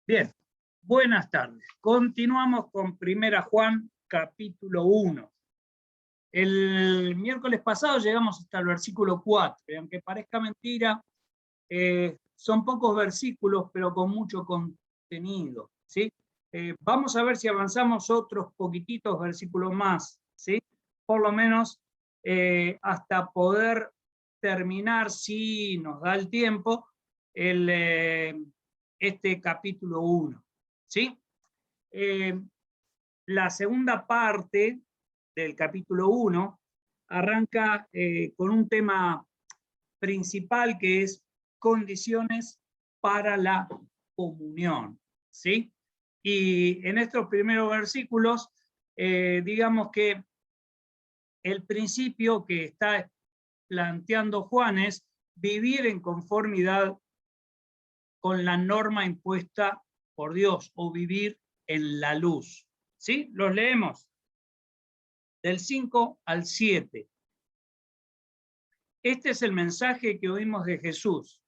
Bien, buenas tardes. Continuamos con Primera Juan, capítulo 1. El miércoles pasado llegamos hasta el versículo 4, y aunque parezca mentira, son pocos versículos, pero con mucho contenido, ¿sí? Vamos a ver si avanzamos otros poquititos versículos más, ¿sí? Por lo menos hasta poder terminar, si nos da el tiempo, este capítulo 1, ¿sí? La segunda parte del capítulo 1 arranca con un tema principal que es condiciones para la comunión, ¿sí? Y en estos primeros versículos, digamos que el principio que está planteando Juan es vivir en conformidad con la norma impuesta por Dios o vivir en la luz. ¿Sí? Los leemos del 5 al 7. Este es el mensaje que oímos de Jesús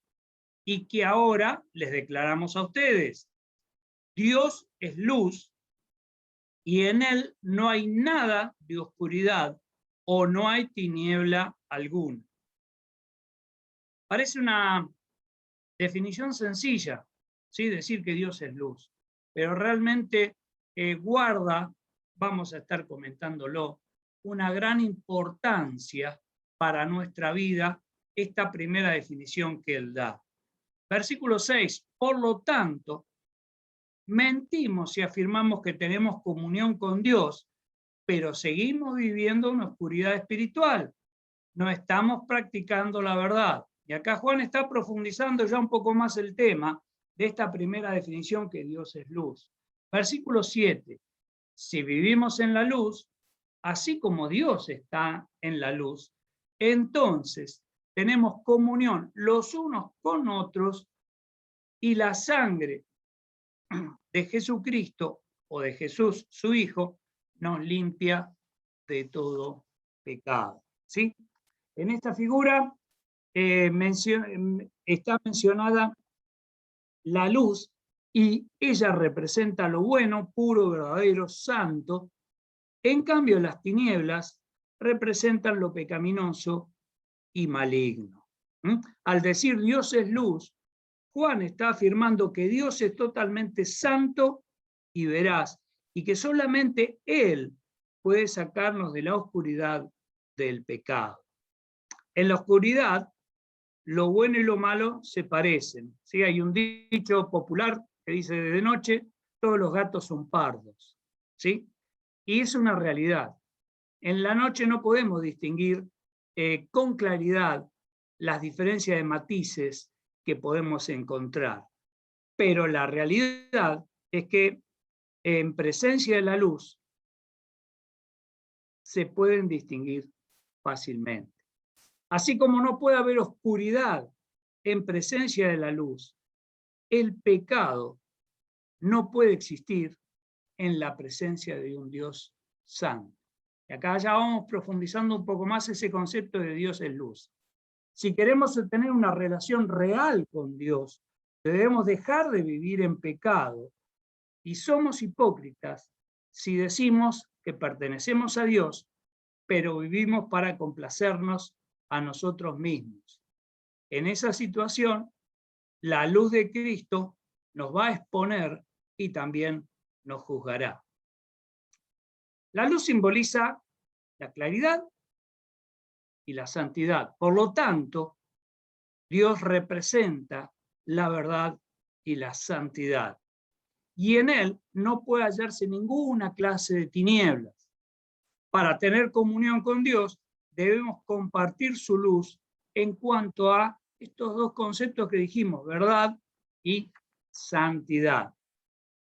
y que ahora les declaramos a ustedes. Dios es luz y en él no hay nada de oscuridad o no hay tiniebla alguna. Parece una definición sencilla, ¿sí? Decir que Dios es luz, pero realmente guarda, vamos a estar comentándolo, una gran importancia para nuestra vida esta primera definición que él da. Versículo 6, por lo tanto, mentimos si afirmamos que tenemos comunión con Dios, pero seguimos viviendo una oscuridad espiritual. No estamos practicando la verdad. Y acá Juan está profundizando ya un poco más el tema de esta primera definición que Dios es luz. Versículo 7. Si vivimos en la luz, así como Dios está en la luz, entonces tenemos comunión los unos con otros y la sangre de Jesucristo o de Jesús, su Hijo, nos limpia de todo pecado. ¿Sí? En esta figura está mencionada la luz y ella representa lo bueno, puro, verdadero, santo. En cambio, las tinieblas representan lo pecaminoso y maligno. Al decir Dios es luz, Juan está afirmando que Dios es totalmente santo y veraz y que solamente Él puede sacarnos de la oscuridad del pecado. En la oscuridad, lo bueno y lo malo se parecen. ¿Sí? Hay un dicho popular que dice de noche todos los gatos son pardos. ¿Sí? Y es una realidad. En la noche no podemos distinguir con claridad las diferencias de matices que podemos encontrar. Pero la realidad es que en presencia de la luz se pueden distinguir fácilmente. Así como no puede haber oscuridad en presencia de la luz, el pecado no puede existir en la presencia de un Dios santo. Y acá ya vamos profundizando un poco más ese concepto de Dios es luz. Si queremos tener una relación real con Dios, debemos dejar de vivir en pecado. Y somos hipócritas si decimos que pertenecemos a Dios, pero vivimos para complacernos a nosotros mismos. En esa situación, la luz de Cristo nos va a exponer y también nos juzgará. La luz simboliza la claridad y la santidad. Por lo tanto, Dios representa la verdad y la santidad. Y en él no puede hallarse ninguna clase de tinieblas. Para tener comunión con Dios, debemos compartir su luz en cuanto a estos dos conceptos que dijimos, verdad y santidad.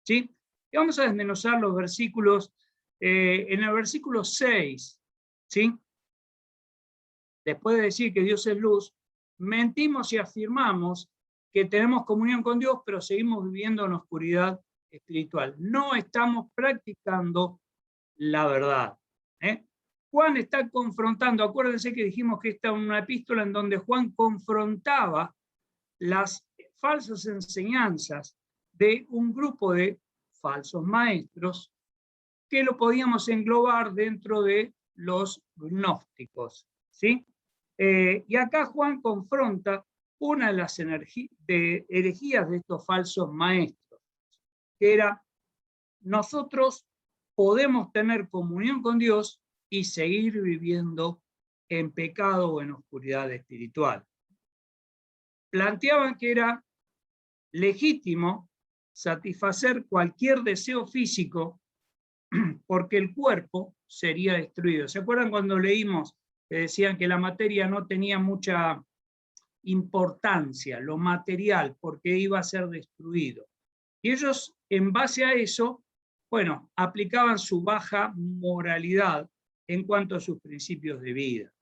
¿Sí? Y vamos a desmenuzar los versículos. En el versículo 6, ¿sí? Después de decir que Dios es luz, mentimos y afirmamos que tenemos comunión con Dios, pero seguimos viviendo en oscuridad espiritual. No estamos practicando la verdad. Juan está confrontando, acuérdense que dijimos que esta es una epístola en donde Juan confrontaba las falsas enseñanzas de un grupo de falsos maestros que lo podíamos englobar dentro de los gnósticos, ¿sí? Y acá Juan confronta una de las herejías de estos falsos maestros, que era: nosotros podemos tener comunión con Dios y seguir viviendo en pecado o en oscuridad espiritual. Planteaban que era legítimo satisfacer cualquier deseo físico porque el cuerpo sería destruido. ¿Se acuerdan cuando leímos que decían que la materia no tenía mucha importancia, lo material, porque iba a ser destruido? Y ellos, en base a eso, bueno, aplicaban su baja moralidad en cuanto a sus principios de vida.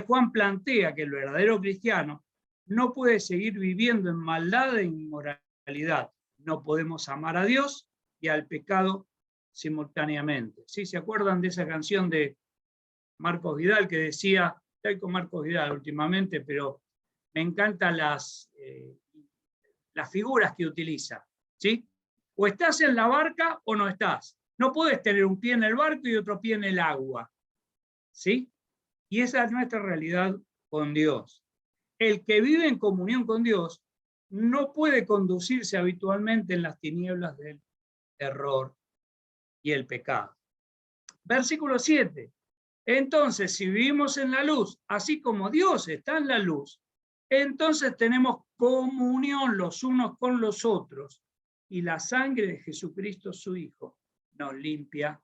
Juan plantea que el verdadero cristiano no puede seguir viviendo en maldad e inmoralidad. No podemos amar a Dios y al pecado simultáneamente. ¿Sí? ¿Se acuerdan de esa canción de Marcos Vidal que decía, estoy con Marcos Vidal últimamente, pero me encantan las figuras que utiliza, ¿sí? O estás en la barca o no estás. No puedes tener un pie en el barco y otro pie en el agua, ¿sí? Y esa es nuestra realidad con Dios. El que vive en comunión con Dios no puede conducirse habitualmente en las tinieblas del error y el pecado. Versículo 7. Entonces, si vivimos en la luz, así como Dios está en la luz, entonces tenemos comunión los unos con los otros, y la sangre de Jesucristo, su Hijo, nos limpia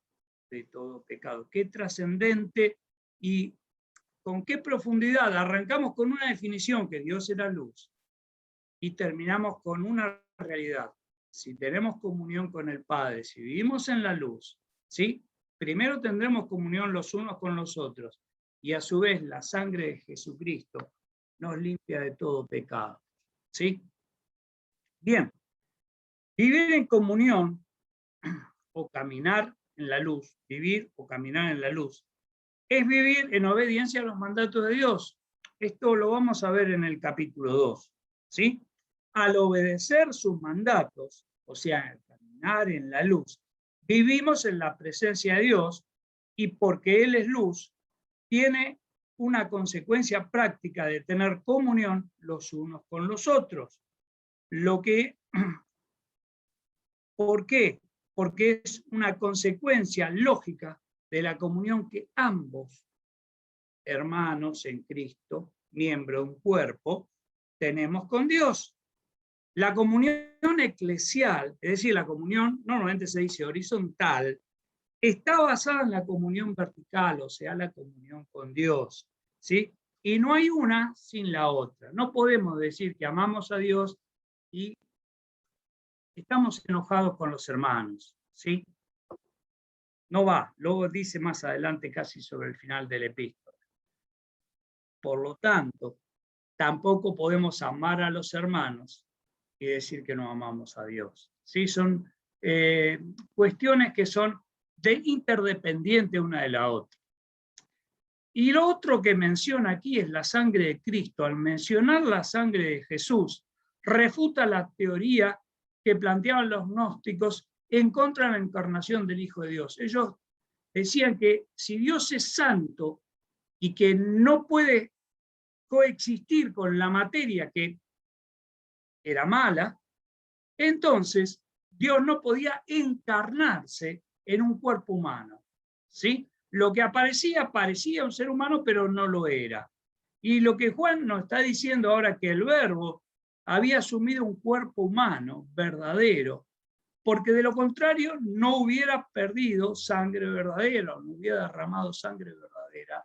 de todo pecado. Qué trascendente y con qué profundidad. Arrancamos con una definición, que Dios era luz, y terminamos con una realidad. Si tenemos comunión con el Padre, si vivimos en la luz, ¿sí? Primero tendremos comunión los unos con los otros, y a su vez la sangre de Jesucristo nos limpia de todo pecado, ¿sí? Bien, vivir en comunión o caminar en la luz, vivir o caminar en la luz, es vivir en obediencia a los mandatos de Dios. Esto lo vamos a ver en el capítulo 2, ¿sí? Al obedecer sus mandatos, o sea, al caminar en la luz, vivimos en la presencia de Dios, y porque Él es luz, tiene una consecuencia práctica de tener comunión los unos con los otros. ¿Por qué? Porque es una consecuencia lógica de la comunión que ambos hermanos en Cristo, miembro de un cuerpo, tenemos con Dios. La comunión eclesial, es decir, la comunión, normalmente se dice horizontal, está basada en la comunión vertical, o sea, la comunión con Dios, ¿sí? Y no hay una sin la otra. No podemos decir que amamos a Dios y estamos enojados con los hermanos, ¿sí? No va, luego dice más adelante, casi sobre el final del epístola. Por lo tanto, tampoco podemos amar a los hermanos y decir que no amamos a Dios. ¿Sí? Son cuestiones que son interdependientes una de la otra. Y lo otro que menciona aquí es la sangre de Cristo. Al mencionar la sangre de Jesús, refuta la teoría que planteaban los gnósticos en contra de la encarnación del Hijo de Dios. Ellos decían que si Dios es santo y que no puede coexistir con la materia que era mala, entonces Dios no podía encarnarse en un cuerpo humano, ¿sí? Lo que parecía un ser humano, pero no lo era. Y lo que Juan nos está diciendo ahora, que el Verbo había asumido un cuerpo humano verdadero, porque de lo contrario no hubiera perdido sangre verdadera, no hubiera derramado sangre verdadera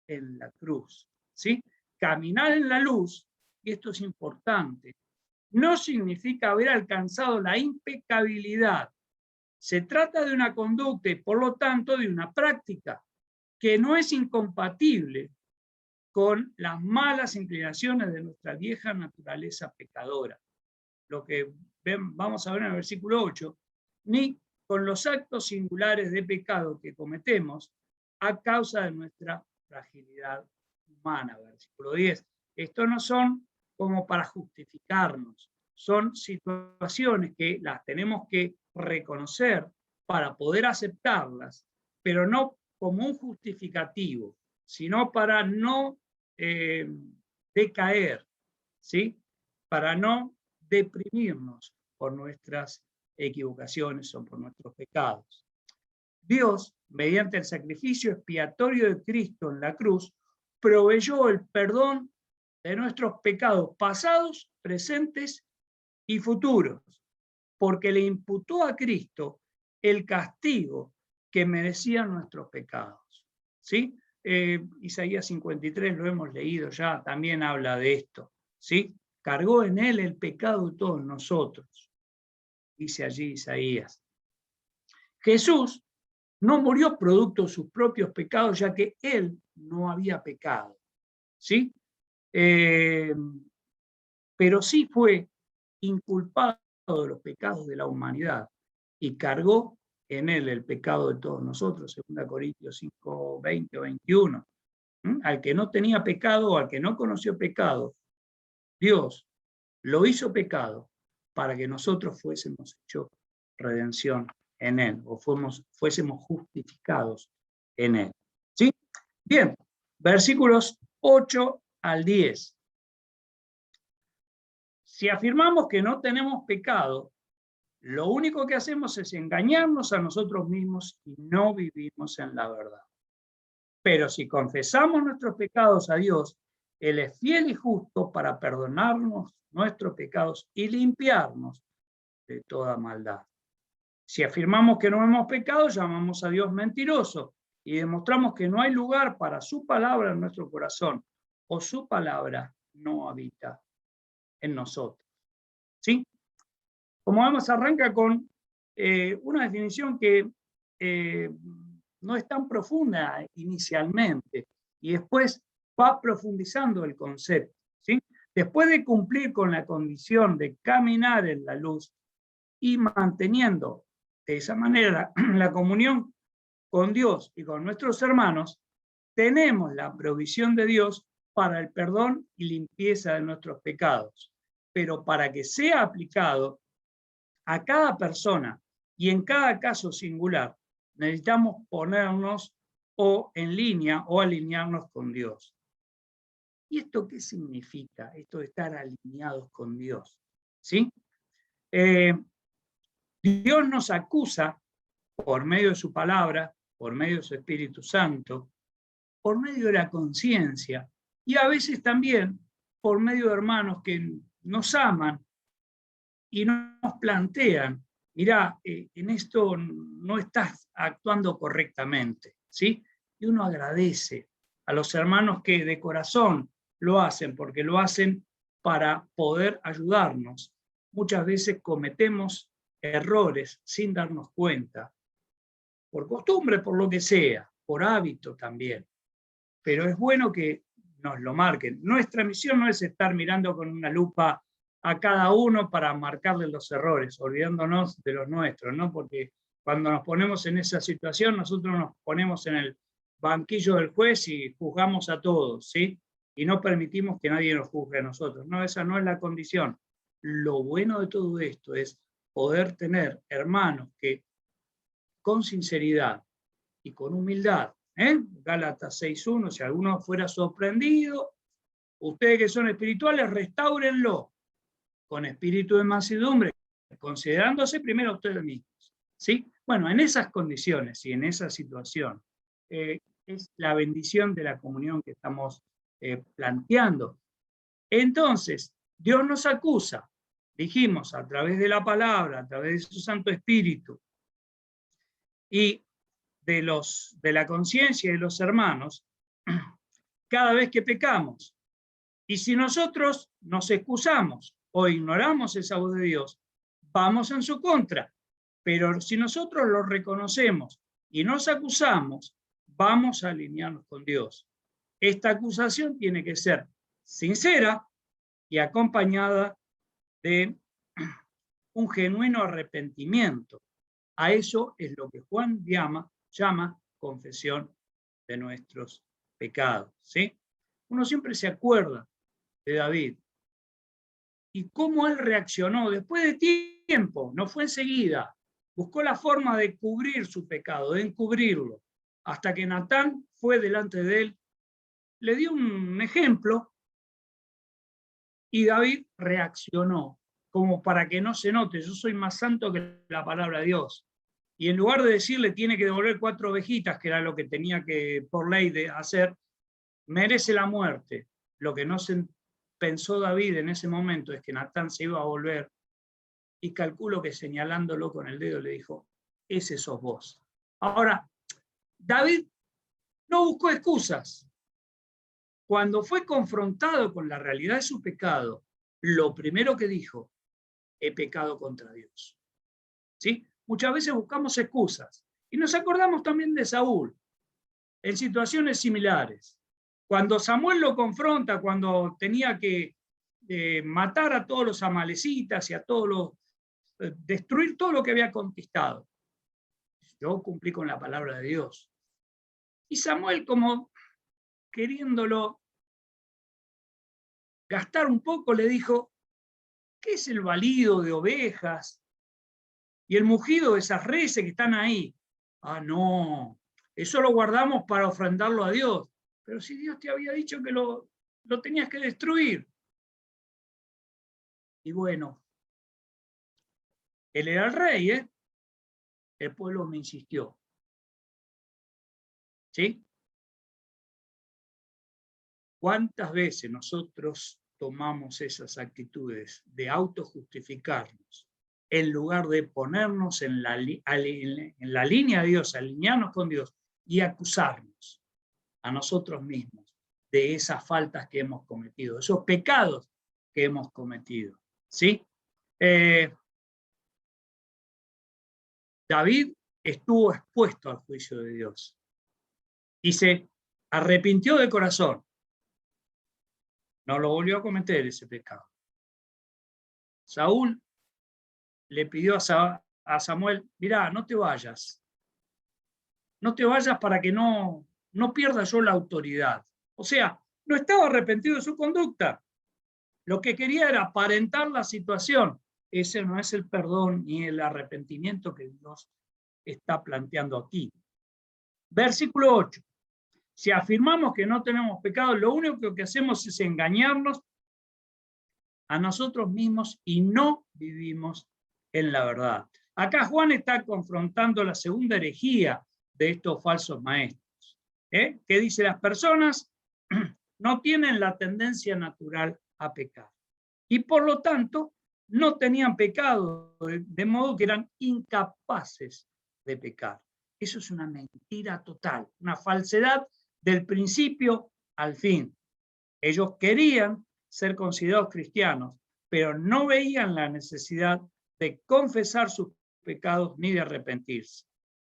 en la cruz, ¿sí? Caminar en la luz, y esto es importante, no significa haber alcanzado la impecabilidad. Se trata de una conducta y por lo tanto de una práctica que no es incompatible con las malas inclinaciones de nuestra vieja naturaleza pecadora. Lo que vamos a ver en el versículo 8, ni con los actos singulares de pecado que cometemos a causa de nuestra fragilidad humana. Versículo 10. Estos no son como para justificarnos, son situaciones que las tenemos que reconocer para poder aceptarlas, pero no como un justificativo, sino para no decaer, ¿sí? Para no deprimirnos por nuestras equivocaciones o por nuestros pecados. Dios, mediante el sacrificio expiatorio de Cristo en la cruz, proveyó el perdón de nuestros pecados pasados, presentes y futuros, porque le imputó a Cristo el castigo que merecían nuestros pecados. ¿Sí? Isaías 53 lo hemos leído ya, también habla de esto. ¿Sí? Cargó en él el pecado de todos nosotros, dice allí Isaías. Jesús no murió producto de sus propios pecados, ya que él no había pecado. ¿Sí? Pero sí fue inculpado de los pecados de la humanidad y cargó en él el pecado de todos nosotros, 2 Corintios 5, 20 o 21. Al que no tenía pecado o al que no conoció pecado, Dios lo hizo pecado para que nosotros fuésemos hechos redención en él, o fuésemos justificados en él. ¿Sí? Bien, versículos 8 al 10. Si afirmamos que no tenemos pecado, lo único que hacemos es engañarnos a nosotros mismos y no vivimos en la verdad. Pero si confesamos nuestros pecados a Dios, Él es fiel y justo para perdonarnos nuestros pecados y limpiarnos de toda maldad. Si afirmamos que no hemos pecado, llamamos a Dios mentiroso y demostramos que no hay lugar para su palabra en nuestro corazón, o su palabra no habita en nosotros. ¿Sí? Como vemos, arranca con una definición que no es tan profunda inicialmente y después va profundizando el concepto. ¿Sí? Después de cumplir con la condición de caminar en la luz y manteniendo de esa manera la comunión con Dios y con nuestros hermanos, tenemos la provisión de Dios para el perdón y limpieza de nuestros pecados. Pero para que sea aplicado a cada persona y en cada caso singular, necesitamos ponernos o en línea o alinearnos con Dios. ¿Y esto qué significa? Esto de estar alineados con Dios. ¿Sí? Dios nos acusa por medio de su palabra, por medio de su Espíritu Santo, por medio de la conciencia y a veces también por medio de hermanos que nos aman y nos plantean, mirá, en esto no estás actuando correctamente, ¿sí? Y uno agradece a los hermanos que de corazón lo hacen, porque lo hacen para poder ayudarnos. Muchas veces cometemos errores sin darnos cuenta, por costumbre, por lo que sea, por hábito también. Pero es bueno que nos lo marquen. Nuestra misión no es estar mirando con una lupa a cada uno para marcarle los errores, olvidándonos de los nuestros, ¿no? Porque cuando nos ponemos en esa situación, nosotros nos ponemos en el banquillo del juez y juzgamos a todos, ¿sí? Y no permitimos que nadie nos juzgue a nosotros. No, esa no es la condición. Lo bueno de todo esto es poder tener hermanos que con sinceridad y con humildad, Gálatas 6:1, si alguno fuera sorprendido, ustedes que son espirituales, restáurenlo con espíritu de mansedumbre, considerándose primero a ustedes mismos. ¿Sí? Bueno, en esas condiciones y en esa situación, es la bendición de la comunión que estamos planteando. Entonces, Dios nos acusa, dijimos, a través de la palabra, a través de su Santo Espíritu, y de la conciencia de los hermanos, cada vez que pecamos. Y si nosotros nos excusamos o ignoramos esa voz de Dios, vamos en su contra. Pero si nosotros lo reconocemos y nos acusamos, vamos a alinearnos con Dios. Esta acusación tiene que ser sincera y acompañada de un genuino arrepentimiento. A eso es lo que Juan llama confesión de nuestros pecados. ¿Sí? Uno siempre se acuerda de David, y cómo él reaccionó después de tiempo, no fue enseguida. Buscó la forma de cubrir su pecado, de encubrirlo, hasta que Natán fue delante de él, le dio un ejemplo y David reaccionó, como para que no se note, yo soy más santo que la palabra de Dios. Y en lugar de decirle tiene que devolver 4 ovejitas, que era lo que tenía que por ley de hacer, merece la muerte. Lo que no se pensó David en ese momento es que Natán se iba a volver, y calculo que señalándolo con el dedo le dijo, ese sos vos. Ahora, David no buscó excusas. Cuando fue confrontado con la realidad de su pecado, lo primero que dijo, he pecado contra Dios. ¿Sí? Muchas veces buscamos excusas. Y nos acordamos también de Saúl, en situaciones similares. Cuando Samuel lo confronta, cuando tenía que matar a todos los amalecitas y a todos los, destruir todo lo que había conquistado. Yo cumplí con la palabra de Dios. Y Samuel, como queriéndolo gastar un poco, le dijo, ¿qué es el balido de ovejas y el mugido de esas reses que están ahí? Ah, no, eso lo guardamos para ofrendarlo a Dios. Pero si Dios te había dicho que lo tenías que destruir. Y bueno, él era el rey, ¿eh? El pueblo me insistió. ¿Sí? ¿Cuántas veces nosotros tomamos esas actitudes de autojustificarnos en lugar de ponernos en la línea de Dios, alinearnos con Dios y acusarnos a nosotros mismos de esas faltas que hemos cometido, esos pecados que hemos cometido? ¿Sí? David estuvo expuesto al juicio de Dios y se arrepintió de corazón. No lo volvió a cometer ese pecado. Saúl le pidió a Samuel, mirá, no te vayas. No te vayas para que no pierda yo la autoridad. O sea, no estaba arrepentido de su conducta. Lo que quería era aparentar la situación. Ese no es el perdón ni el arrepentimiento que Dios está planteando aquí. Versículo 8. Si afirmamos que no tenemos pecado, lo único que hacemos es engañarnos a nosotros mismos y no vivimos en la verdad. Acá Juan está confrontando la segunda herejía de estos falsos maestros, que dice las personas no tienen la tendencia natural a pecar y por lo tanto no tenían pecado, de modo que eran incapaces de pecar. Eso es una mentira total, una falsedad del principio al fin. Ellos querían ser considerados cristianos, pero no veían la necesidad de confesar sus pecados ni de arrepentirse.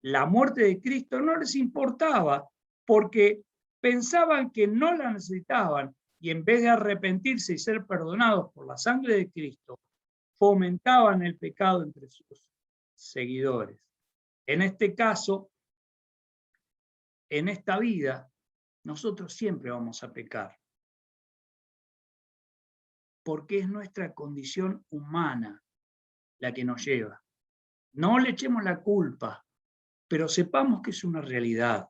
La muerte de Cristo no les importaba porque pensaban que no la necesitaban y en vez de arrepentirse y ser perdonados por la sangre de Cristo, fomentaban el pecado entre sus seguidores. En este caso, en esta vida, nosotros siempre vamos a pecar, porque es nuestra condición humana la que nos lleva. No le echemos la culpa, pero sepamos que es una realidad.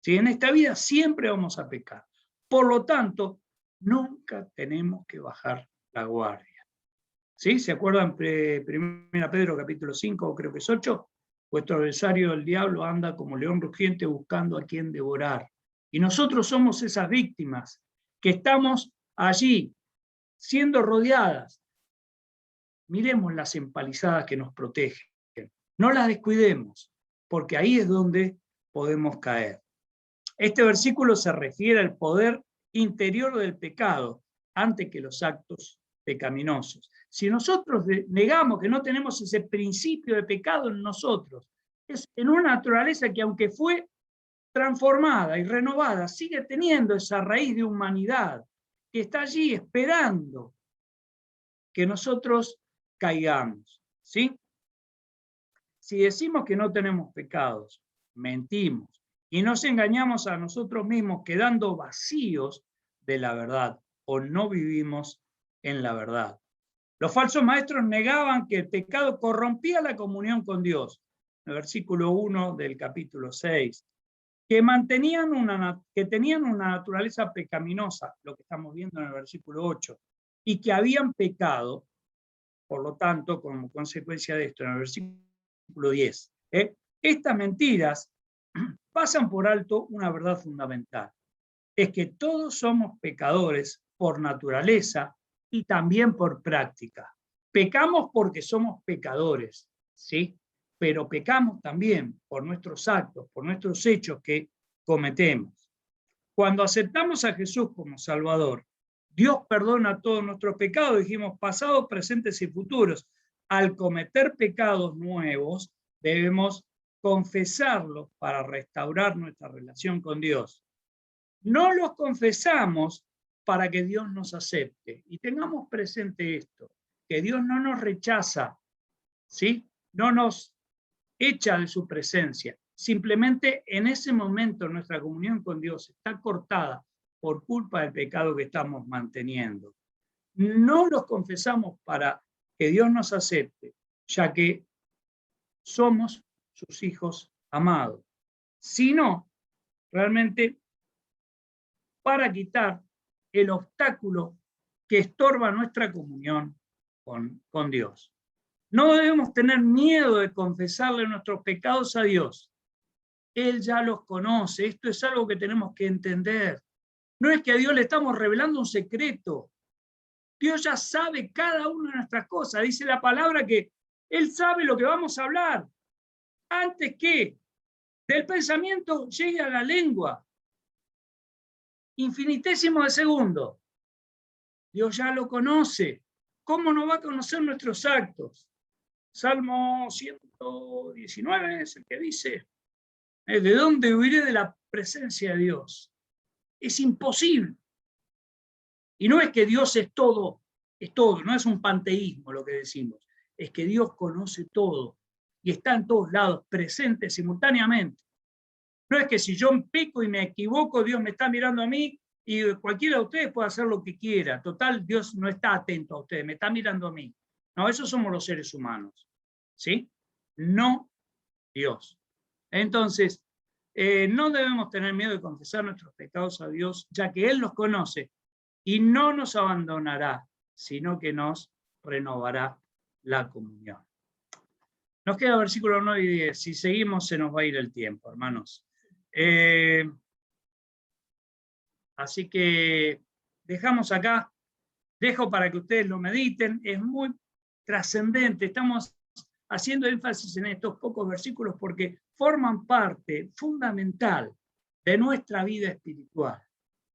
¿Sí? En esta vida siempre vamos a pecar. Por lo tanto, nunca tenemos que bajar la guardia. ¿Sí? ¿Se acuerdan? 1 Pedro capítulo 5, creo que es 8. Vuestro adversario el diablo anda como león rugiente buscando a quien devorar. Y nosotros somos esas víctimas que estamos allí siendo rodeadas. Miremos las empalizadas que nos protegen. No las descuidemos, porque ahí es donde podemos caer. Este versículo se refiere al poder interior del pecado antes que los actos pecaminosos. Si nosotros negamos que no tenemos ese principio de pecado en nosotros, es en una naturaleza que aunque fue transformada y renovada, sigue teniendo esa raíz de humanidad que está allí esperando que nosotros caigamos, ¿sí? Si decimos que no tenemos pecados, mentimos y nos engañamos a nosotros mismos quedando vacíos de la verdad o no vivimos en la verdad. Los falsos maestros negaban que el pecado corrompía la comunión con Dios. En el versículo 1 del capítulo 6. Que tenían una naturaleza pecaminosa, lo que estamos viendo en el versículo 8, y que habían pecado, por lo tanto, como consecuencia de esto, en el versículo 10. Estas mentiras pasan por alto una verdad fundamental. Es que todos somos pecadores por naturaleza y también por práctica. Pecamos porque somos pecadores, ¿sí? Pero pecamos también por nuestros actos, por nuestros hechos que cometemos. Cuando aceptamos a Jesús como Salvador, Dios perdona todos nuestros pecados, dijimos pasados, presentes y futuros. Al cometer pecados nuevos, debemos confesarlos para restaurar nuestra relación con Dios. No los confesamos para que Dios nos acepte. Y tengamos presente esto, que Dios no nos rechaza, ¿sí? No nos echa de su presencia. Simplemente en ese momento nuestra comunión con Dios está cortada por culpa del pecado que estamos manteniendo. No los confesamos para que Dios nos acepte, ya que somos sus hijos amados, sino realmente para quitar el obstáculo que estorba nuestra comunión con Dios. No debemos tener miedo de confesarle nuestros pecados a Dios. Él ya los conoce. Esto es algo que tenemos que entender. No es que a Dios le estamos revelando un secreto. Dios ya sabe cada una de nuestras cosas. Dice la palabra que Él sabe lo que vamos a hablar. Antes que del pensamiento llegue a la lengua. Infinitésimo de segundo. Dios ya lo conoce. ¿Cómo no va a conocer nuestros actos? Salmo 119 es el que dice, ¿de dónde huiré de la presencia de Dios? Es imposible. Y no es que Dios es todo, no es un panteísmo lo que decimos, es que Dios conoce todo y está en todos lados, presente simultáneamente. No es que si yo peco y me equivoco, Dios me está mirando a mí y cualquiera de ustedes puede hacer lo que quiera. Total, Dios no está atento a ustedes, me está mirando a mí. No, esos somos los seres humanos. ¿Sí? No Dios. Entonces, no debemos tener miedo de confesar nuestros pecados a Dios, ya que Él los conoce y no nos abandonará, sino que nos renovará la comunión. Nos queda versículo 9 y 10. Si seguimos, se nos va a ir el tiempo, hermanos. Así que dejamos acá, dejo para que ustedes lo mediten. Es muy trascendente. Estamos haciendo énfasis en estos pocos versículos porque forman parte fundamental de nuestra vida espiritual,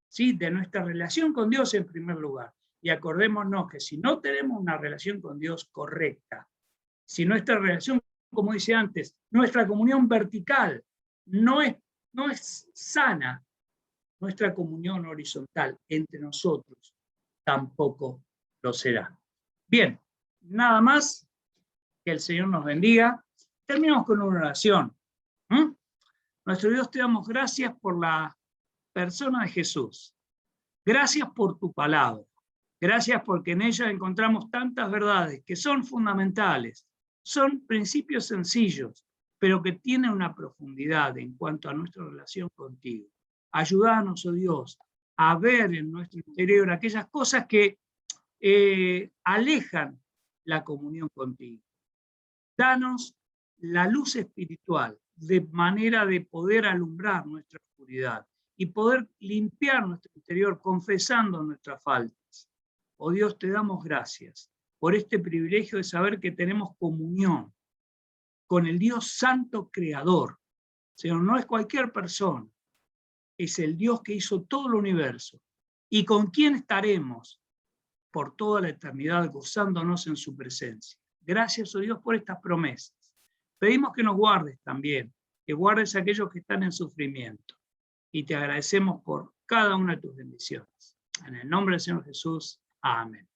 ¿sí? De nuestra relación con Dios en primer lugar. Y acordémonos que si no tenemos una relación con Dios correcta, si nuestra relación, como dice antes, nuestra comunión vertical no es sana, nuestra comunión horizontal entre nosotros tampoco lo será. Bien, nada más. Que el Señor nos bendiga. Terminamos con una oración. Nuestro Dios, te damos gracias por la persona de Jesús. Gracias por tu palabra. Gracias porque en ella encontramos tantas verdades que son fundamentales. Son principios sencillos, pero que tienen una profundidad en cuanto a nuestra relación contigo. Ayúdanos, oh Dios, a ver en nuestro interior aquellas cosas que alejan la comunión contigo. Danos la luz espiritual de manera de poder alumbrar nuestra oscuridad y poder limpiar nuestro interior confesando nuestras faltas. Oh Dios, te damos gracias por este privilegio de saber que tenemos comunión con el Dios Santo Creador. Señor, no es cualquier persona, es el Dios que hizo todo el universo y con quien estaremos por toda la eternidad gozándonos en su presencia. Gracias, oh Dios, por estas promesas. Pedimos que nos guardes también, que guardes a aquellos que están en sufrimiento. Y te agradecemos por cada una de tus bendiciones. En el nombre del Señor Jesús. Amén.